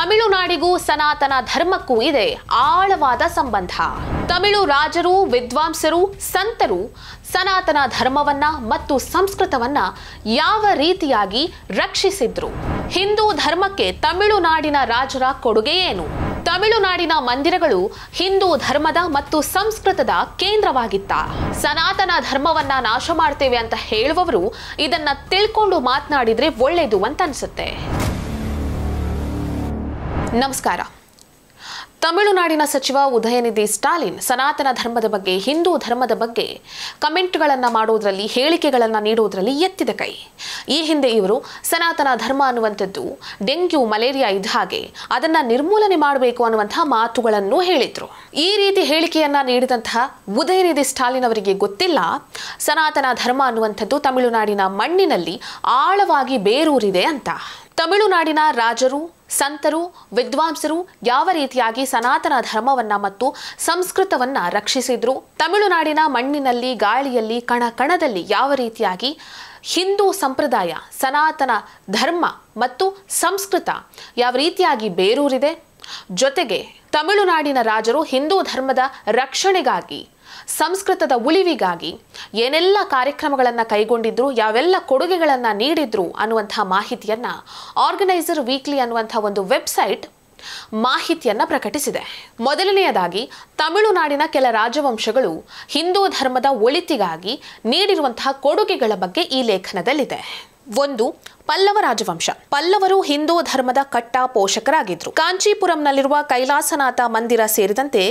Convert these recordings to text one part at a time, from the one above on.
ತಮಿಳುನಾಡಿಗೂ ಸನಾತನ ಧರ್ಮಕ್ಕೂ ಇದೆ ಆಳವಾದ ಸಂಬಂಧ. ತಮಿಳು ರಾಜರು, ವಿದ್ವಾಂಸರು, ಸಂತರು ಸನಾತನ ಧರ್ಮವನ್ನ ಮತ್ತು ಸಂಸ್ಕೃತವನ್ನ ಯಾವ ರೀತಿಯಾಗಿ ರಕ್ಷಿಸಿದ್ರು? ಹಿಂದೂ ಧರ್ಮಕ್ಕೆ ತಮಿಳುನಾಡಿನ ರಾಜರ ಕೊಡುಗೆ ಏನು? ತಮಿಳುನಾಡಿನ ಮಂದಿರಗಳು ಹಿಂದೂ ಧರ್ಮದ ಮತ್ತು ಸಂಸ್ಕೃತದ ಕೇಂದ್ರವಾಗಿತ್ತ. ಸನಾತನ ಧರ್ಮವನ್ನ ನಾಶ ಮಾಡ್ತೇವೆ ಅಂತ ಹೇಳುವವರು ಇದನ್ನ ತಿಳ್ಕೊಂಡು ಮಾತನಾಡಿದ್ರೆ ಒಳ್ಳೆಯದು ಅಂತ ಅನ್ಸುತ್ತೆ. ನಮಸ್ಕಾರ. ತಮಿಳುನಾಡಿನ ಸಚಿವ ಉದಯನಿಧಿ ಸ್ಟಾಲಿನ್ ಸನಾತನ ಧರ್ಮದ ಬಗ್ಗೆ, ಹಿಂದೂ ಧರ್ಮದ ಬಗ್ಗೆ ಕಮೆಂಟ್ಗಳನ್ನು ಮಾಡೋದ್ರಲ್ಲಿ, ಹೇಳಿಕೆಗಳನ್ನು ನೀಡೋದ್ರಲ್ಲಿ ಎತ್ತಿದ ಕೈ. ಈ ಹಿಂದೆ ಇವರು ಸನಾತನ ಧರ್ಮ ಅನ್ನುವಂಥದ್ದು ಡೆಂಗ್ಯೂ, ಮಲೇರಿಯಾ ಇದ್ದ ಹಾಗೆ ಅದನ್ನು ನಿರ್ಮೂಲನೆ ಮಾಡಬೇಕು ಅನ್ನುವಂತಹ ಮಾತುಗಳನ್ನು ಹೇಳಿದ್ರು. ಈ ರೀತಿ ಹೇಳಿಕೆಯನ್ನ ನೀಡಿದಂತಹ ಉದಯನಿಧಿ ಸ್ಟಾಲಿನ್ ಅವರಿಗೆ ಗೊತ್ತಿಲ್ಲ ಸನಾತನ ಧರ್ಮ ಅನ್ನುವಂಥದ್ದು ತಮಿಳುನಾಡಿನ ಮಣ್ಣಿನಲ್ಲಿ ಆಳವಾಗಿ ಬೇರೂರಿದೆ ಅಂತ. ತಮಿಳುನಾಡಿನ ರಾಜರು, ಸಂತರು, ವಿದ್ವಾಂಸರು ಯಾವ ರೀತಿಯಾಗಿ ಸನಾತನ ಧರ್ಮವನ್ನ ಮತ್ತು ಸಂಸ್ಕೃತವನ್ನ ರಕ್ಷಿಸಿದ್ರು, ತಮಿಳುನಾಡಿನ ಮಣ್ಣಿನಲ್ಲಿ, ಗಾಳಿಯಲ್ಲಿ, ಕಣ ಕಣದಲ್ಲಿ ಯಾವ ರೀತಿಯಾಗಿ ಹಿಂದೂ ಸಂಪ್ರದಾಯ, ಸನಾತನ ಧರ್ಮ ಮತ್ತು ಸಂಸ್ಕೃತ ಯಾವ ರೀತಿಯಾಗಿ ಬೇರೂರಿದೆ, ಜೊತೆಗೆ ತಮಿಳುನಾಡಿನ ರಾಜರು ಹಿಂದೂ ಧರ್ಮದ ರಕ್ಷಣೆಗಾಗಿ, ಸಂಸ್ಕೃತದ ಉಳಿವಿಗಾಗಿ ಏನೆಲ್ಲ ಕಾರ್ಯಕ್ರಮಗಳನ್ನು ಕೈಗೊಂಡಿದ್ರು, ಯಾವೆಲ್ಲ ಕೊಡುಗೆಗಳನ್ನು ನೀಡಿದ್ರು ಅನ್ನುವಂತಹ ಮಾಹಿತಿಯನ್ನ ಆರ್ಗನೈಸರ್ ವೀಕ್ಲಿ ಅನ್ನುವಂತಹ ಒಂದು ವೆಬ್ಸೈಟ್ ಮಾಹಿತಿಯನ್ನ ಪ್ರಕಟಿಸಿದೆ. ಮೊದಲನೆಯದಾಗಿ ತಮಿಳುನಾಡಿನ ಕೆಲ ರಾಜವಂಶಗಳು ಹಿಂದೂ ಧರ್ಮದ ಒಳಿತಿಗಾಗಿ ನೀಡಿರುವಂತಹ ಕೊಡುಗೆಗಳ ಬಗ್ಗೆ ಈ ಲೇಖನದಲ್ಲಿದೆ. 1. ಪಲ್ಲವ ರಾಜವಂಶ. ಪಲ್ಲವರು ಹಿಂದೂ ಧರ್ಮದ ಕಟ್ಟ ಪೋಷಕರಾಗಿದ್ರು. ಕಾಂಚೀಪುರಂನಲ್ಲಿರುವ ಕೈಲಾಸನಾಥ ಮಂದಿರ ಸೇರಿದಂತೆ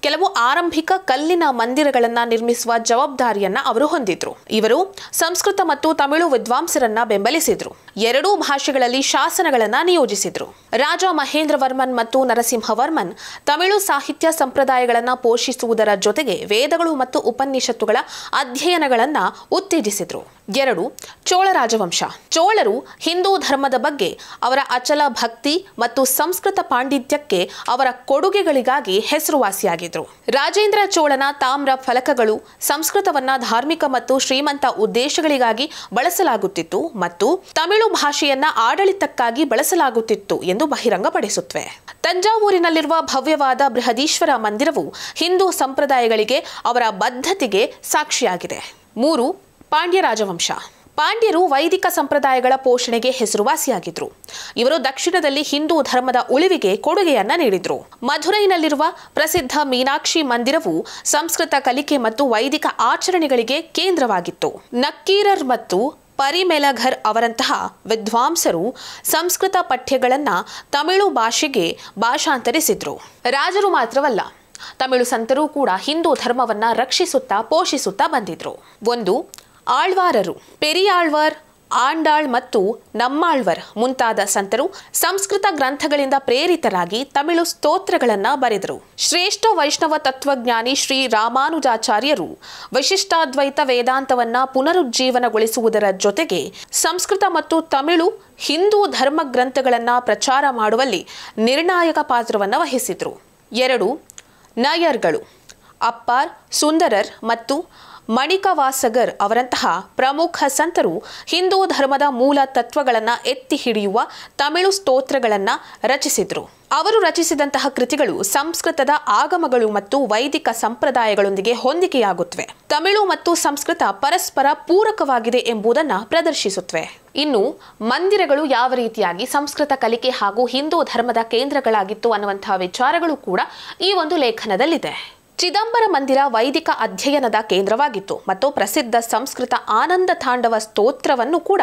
ಕೆಲವು ಆರಂಭಿಕ ಕಲ್ಲಿನ ಮಂದಿರಗಳನ್ನ ನಿರ್ಮಿಸುವ ಜವಾಬ್ದಾರಿಯನ್ನ ಅವರು ಹೊಂದಿದ್ರು. ಇವರು ಸಂಸ್ಕೃತ ಮತ್ತು ತಮಿಳು ವಿದ್ವಾಂಸರನ್ನ ಬೆಂಬಲಿಸಿದ್ರು. ಎರಡೂ ಭಾಷೆಗಳಲ್ಲಿ ಶಾಸನಗಳನ್ನ ನಿಯೋಜಿಸಿದ್ರು. ರಾಜ ಮಹೇಂದ್ರವರ್ಮನ್ ಮತ್ತು ನರಸಿಂಹವರ್ಮನ್ ತಮಿಳು ಸಾಹಿತ್ಯ ಸಂಪ್ರದಾಯಗಳನ್ನ ಪೋಷಿಸುವುದರ ಜೊತೆಗೆ ವೇದಗಳು ಮತ್ತು ಉಪನಿಷತ್ತುಗಳ ಅಧ್ಯಯನಗಳನ್ನ ಉತ್ತೇಜಿಸಿದ್ರು. 2. ಚೋಳ ರಾಜವಂಶ. ಚೋಳರು ಹಿಂದೂ ಧರ್ಮದ ಬಗ್ಗೆ ಅವರ ಅಚಲ ಭಕ್ತಿ ಮತ್ತು ಸಂಸ್ಕೃತ ಪಾಂಡಿತ್ಯಕ್ಕೆ ಅವರ ಕೊಡುಗೆಗಳಿಗಾಗಿ ಹೆಸರುವಾಸಿಯಾಗಿದ್ರು. ರಾಜೇಂದ್ರ ಚೋಳನ ತಾಮ್ರ ಫಲಕಗಳು ಸಂಸ್ಕೃತವನ್ನ ಧಾರ್ಮಿಕ ಮತ್ತು ಶ್ರೀಮಂತ ಉದ್ದೇಶಗಳಿಗಾಗಿ ಬಳಸಲಾಗುತ್ತಿತ್ತು ಮತ್ತು ತಮಿಳು ಭಾಷೆಯನ್ನ ಆಡಳಿತಕ್ಕಾಗಿ ಬಳಸಲಾಗುತ್ತಿತ್ತು ಎಂದು ಬಹಿರಂಗಪಡಿಸುತ್ತವೆ. ತಂಜಾವೂರಿನಲ್ಲಿರುವ ಭವ್ಯವಾದ ಬೃಹದೀಶ್ವರ ಮಂದಿರವು ಹಿಂದೂ ಸಂಪ್ರದಾಯಗಳಿಗೆ ಅವರ ಬದ್ಧತೆಗೆ ಸಾಕ್ಷಿಯಾಗಿದೆ. 3. ಪಾಂಡ್ಯ ರಾಜವಂಶ. ಪಾಂಡ್ಯರು ವೈದಿಕ ಸಂಪ್ರದಾಯಗಳ ಪೋಷಣೆಗೆ ಹೆಸರುವಾಸಿಯಾಗಿದ್ರು. ಇವರು ದಕ್ಷಿಣದಲ್ಲಿ ಹಿಂದೂ ಧರ್ಮದ ಉಳಿವಿಗೆ ಕೊಡುಗೆಯನ್ನ ನೀಡಿದ್ರು. ಮಧುರೈನಲ್ಲಿರುವ ಪ್ರಸಿದ್ಧ ಮೀನಾಕ್ಷಿ ಮಂದಿರವು ಸಂಸ್ಕೃತ ಕಲಿಕೆ ಮತ್ತು ವೈದಿಕ ಆಚರಣೆಗಳಿಗೆ ಕೇಂದ್ರವಾಗಿತ್ತು. ನಕ್ಕೀರರ್ ಮತ್ತು ಪರಿಮೆಲಘರ್ ಅವರಂತಹ ವಿದ್ವಾಂಸರು ಸಂಸ್ಕೃತ ಪಠ್ಯಗಳನ್ನ ತಮಿಳು ಭಾಷೆಗೆ ಭಾಷಾಂತರಿಸಿದ್ರು. ರಾಜರು ಮಾತ್ರವಲ್ಲ, ತಮಿಳು ಸಂತರು ಕೂಡ ಹಿಂದೂ ಧರ್ಮವನ್ನ ರಕ್ಷಿಸುತ್ತಾ ಪೋಷಿಸುತ್ತಾ ಬಂದಿದ್ರು. 1. ಆಳ್ವಾರರು. ಪೆರಿಯಾಳ್ವಾರ್, ಆಂಡಾಳ್ ಮತ್ತು ನಮ್ಮಾಳ್ವರ್ ಮುಂತಾದ ಸಂತರು ಸಂಸ್ಕೃತ ಗ್ರಂಥಗಳಿಂದ ಪ್ರೇರಿತರಾಗಿ ತಮಿಳು ಸ್ತೋತ್ರಗಳನ್ನು ಬರೆದರು. ಶ್ರೇಷ್ಠ ವೈಷ್ಣವ ತತ್ವಜ್ಞಾನಿ ಶ್ರೀ ರಾಮಾನುಜಾಚಾರ್ಯರು ವಿಶಿಷ್ಟಾದ್ವೈತ ವೇದಾಂತವನ್ನ ಪುನರುಜ್ಜೀವನಗೊಳಿಸುವುದರ ಜೊತೆಗೆ ಸಂಸ್ಕೃತ ಮತ್ತು ತಮಿಳು ಹಿಂದೂ ಧರ್ಮ ಗ್ರಂಥಗಳನ್ನು ಪ್ರಚಾರ ಮಾಡುವಲ್ಲಿ ನಿರ್ಣಾಯಕ ಪಾತ್ರವನ್ನು ವಹಿಸಿದರು. 2. ನಾಯರ್ಗಳು. ಅಪ್ಪಾರ್, ಸುಂದರರ್ ಮತ್ತು ಮಣಿಕವಾಸಗರ್ ಅವರಂತಹ ಪ್ರಮುಖ ಸಂತರು ಹಿಂದೂ ಧರ್ಮದ ಮೂಲ ತತ್ವಗಳನ್ನು ಎತ್ತಿ ಹಿಡಿಯುವ ತಮಿಳು ಸ್ತೋತ್ರಗಳನ್ನು ರಚಿಸಿದ್ರು. ಅವರು ರಚಿಸಿದಂತಹ ಕೃತಿಗಳು ಸಂಸ್ಕೃತದ ಆಗಮಗಳು ಮತ್ತು ವೈದಿಕ ಸಂಪ್ರದಾಯಗಳೊಂದಿಗೆ ಹೊಂದಿಕೆಯಾಗುತ್ತವೆ. ತಮಿಳು ಮತ್ತು ಸಂಸ್ಕೃತ ಪರಸ್ಪರ ಪೂರಕವಾಗಿದೆ ಎಂಬುದನ್ನು ಪ್ರದರ್ಶಿಸುತ್ತವೆ. ಇನ್ನು ಮಂದಿರಗಳು ಯಾವ ರೀತಿಯಾಗಿ ಸಂಸ್ಕೃತ ಕಲಿಕೆ ಹಾಗೂ ಹಿಂದೂ ಧರ್ಮದ ಕೇಂದ್ರಗಳಾಗಿತ್ತು ಅನ್ನುವಂತಹ ವಿಚಾರಗಳು ಕೂಡ ಈ ಒಂದು ಲೇಖನದಲ್ಲಿದೆ. ಚಿದಂಬರ ಮಂದಿರ ವೈದಿಕ ಅಧ್ಯಯನದ ಕೇಂದ್ರವಾಗಿತ್ತು ಮತ್ತು ಪ್ರಸಿದ್ಧ ಸಂಸ್ಕೃತ ಆನಂದ ತಾಂಡವ ಸ್ತೋತ್ರವನ್ನು ಕೂಡ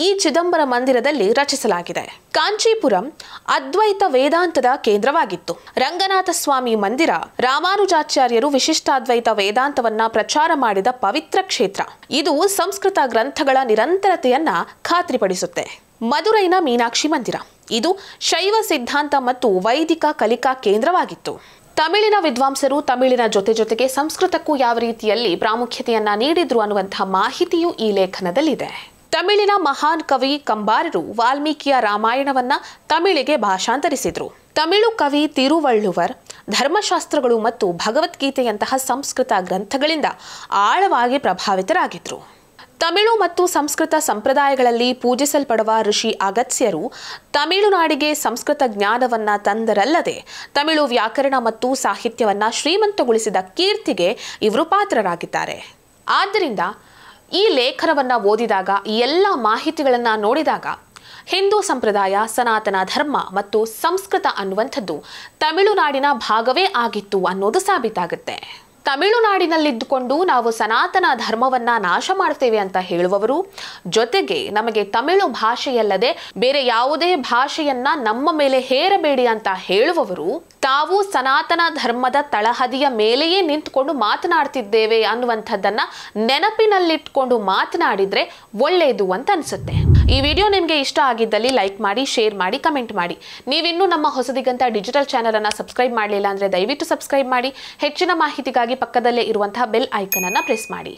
ಈ ಚಿದಂಬರ ಮಂದಿರದಲ್ಲಿ ರಚಿಸಲಾಗಿದೆ. ಕಾಂಚೀಪುರಂ ಅದ್ವೈತ ವೇದಾಂತದ ಕೇಂದ್ರವಾಗಿತ್ತು. ರಂಗನಾಥ ಸ್ವಾಮಿ ಮಂದಿರ ರಾಮಾನುಜಾಚಾರ್ಯರು ವಿಶಿಷ್ಟಾದ್ವೈತ ವೇದಾಂತವನ್ನ ಪ್ರಚಾರ ಮಾಡಿದ ಪವಿತ್ರ ಕ್ಷೇತ್ರ. ಇದು ಸಂಸ್ಕೃತ ಗ್ರಂಥಗಳ ನಿರಂತರತೆಯನ್ನ ಖಾತ್ರಿಪಡಿಸುತ್ತೆ. ಮಧುರೈನ ಮೀನಾಕ್ಷಿ ಮಂದಿರ. ಇದು ಶೈವ ಸಿದ್ಧಾಂತ ಮತ್ತು ವೈದಿಕ ಕಲಿಕಾ ಕೇಂದ್ರವಾಗಿತ್ತು. ತಮಿಳಿನ ವಿದ್ವಾಂಸರು ತಮಿಳಿನ ಜೊತೆಗೆ ಸಂಸ್ಕೃತಕ್ಕೂ ಯಾವ ರೀತಿಯಲ್ಲಿ ಪ್ರಾಮುಖ್ಯತೆಯನ್ನ ನೀಡಿದ್ರು ಅನ್ನುವಂತಹ ಮಾಹಿತಿಯು ಈ ಲೇಖನದಲ್ಲಿದೆ. ತಮಿಳಿನ ಮಹಾನ್ ಕವಿ ಕಂಬಾರರು ವಾಲ್ಮೀಕಿಯ ರಾಮಾಯಣವನ್ನ ತಮಿಳಿಗೆ ಭಾಷಾಂತರಿಸಿದ್ರು. ತಮಿಳು ಕವಿ ತಿರುವಳ್ಳುವರ್ ಧರ್ಮಶಾಸ್ತ್ರಗಳು ಮತ್ತು ಭಗವದ್ಗೀತೆಯಂತಹ ಸಂಸ್ಕೃತ ಗ್ರಂಥಗಳಿಂದ ಆಳವಾಗಿ ಪ್ರಭಾವಿತರಾಗಿದ್ರು. ತಮಿಳು ಮತ್ತು ಸಂಸ್ಕೃತ ಸಂಪ್ರದಾಯಗಳಲ್ಲಿ ಪೂಜಿಸಲ್ಪಡುವ ಋಷಿ ಅಗಸ್ತ್ಯರು ತಮಿಳುನಾಡಿಗೆ ಸಂಸ್ಕೃತ ಜ್ಞಾನವನ್ನ ತಂದರಲ್ಲದೆ ತಮಿಳು ವ್ಯಾಕರಣ ಮತ್ತು ಸಾಹಿತ್ಯವನ್ನ ಶ್ರೀಮಂತಗೊಳಿಸಿದ ಕೀರ್ತಿಗೆ ಇವರು ಪಾತ್ರರಾಗಿದ್ದಾರೆ. ಆದ್ದರಿಂದ ಈ ಲೇಖನವನ್ನ ಓದಿದಾಗ ಈ ಎಲ್ಲ ಮಾಹಿತಿಗಳನ್ನು ನೋಡಿದಾಗ ಹಿಂದೂ ಸಂಪ್ರದಾಯ, ಸನಾತನ ಧರ್ಮ ಮತ್ತು ಸಂಸ್ಕೃತ ಅನ್ನುವಂಥದ್ದು ತಮಿಳುನಾಡಿನ ಭಾಗವೇ ಆಗಿತ್ತು ಅನ್ನೋದು ಸಾಬೀತಾಗುತ್ತೆ. ತಮಿಳುನಾಡಿನಲ್ಲಿದ್ದುಕೊಂಡು ನಾವು ಸನಾತನ ಧರ್ಮವನ್ನ ನಾಶ ಮಾಡ್ತೇವೆ ಅಂತ ಹೇಳುವವರು, ಜೊತೆಗೆ ನಮಗೆ ತಮಿಳು ಭಾಷೆಯಲ್ಲದೆ ಬೇರೆ ಯಾವುದೇ ಭಾಷೆಯನ್ನ ನಮ್ಮ ಮೇಲೆ ಹೇರಬೇಡಿ ಅಂತ ಹೇಳುವವರು, ತಾವು ಸನಾತನ ಧರ್ಮದ ತಳಹದಿಯ ಮೇಲೆಯೇ ನಿಂತುಕೊಂಡು ಮಾತನಾಡ್ತಿದ್ದೇವೆ ಅನ್ನುವಂಥದ್ದನ್ನ ನೆನಪಿನಲ್ಲಿಟ್ಕೊಂಡು ಮಾತನಾಡಿದ್ರೆ ಒಳ್ಳೆಯದು ಅಂತ ಅನ್ಸುತ್ತೆ. ಈ ವಿಡಿಯೋ ನಿಮಗೆ ಇಷ್ಟ ಆಗಿದ್ದಲ್ಲಿ ಲೈಕ್ ಮಾಡಿ, ಶೇರ್ ಮಾಡಿ, ಕಮೆಂಟ್ ಮಾಡಿ. ನೀವಿನ್ನೂ ನಮ್ಮ ಹೊಸದಿಗಂತ ಡಿಜಿಟಲ್ ಚಾನೆಲ್ ಅನ್ನ ಸಬ್ಸ್ಕ್ರೈಬ್ ಮಾಡಲಿಲ್ಲ ಅಂದ್ರೆ ದಯವಿಟ್ಟು ಸಬ್ಸ್ಕ್ರೈಬ್ ಮಾಡಿ. ಹೆಚ್ಚಿನ ಮಾಹಿತಿಗಾಗಿ ಪಕ್ಕದಲ್ಲೇ ಇರುವಂತಹ ಬೆಲ್ ಐಕನ್ ಅನ್ನ ಪ್ರೆಸ್ ಮಾಡಿ.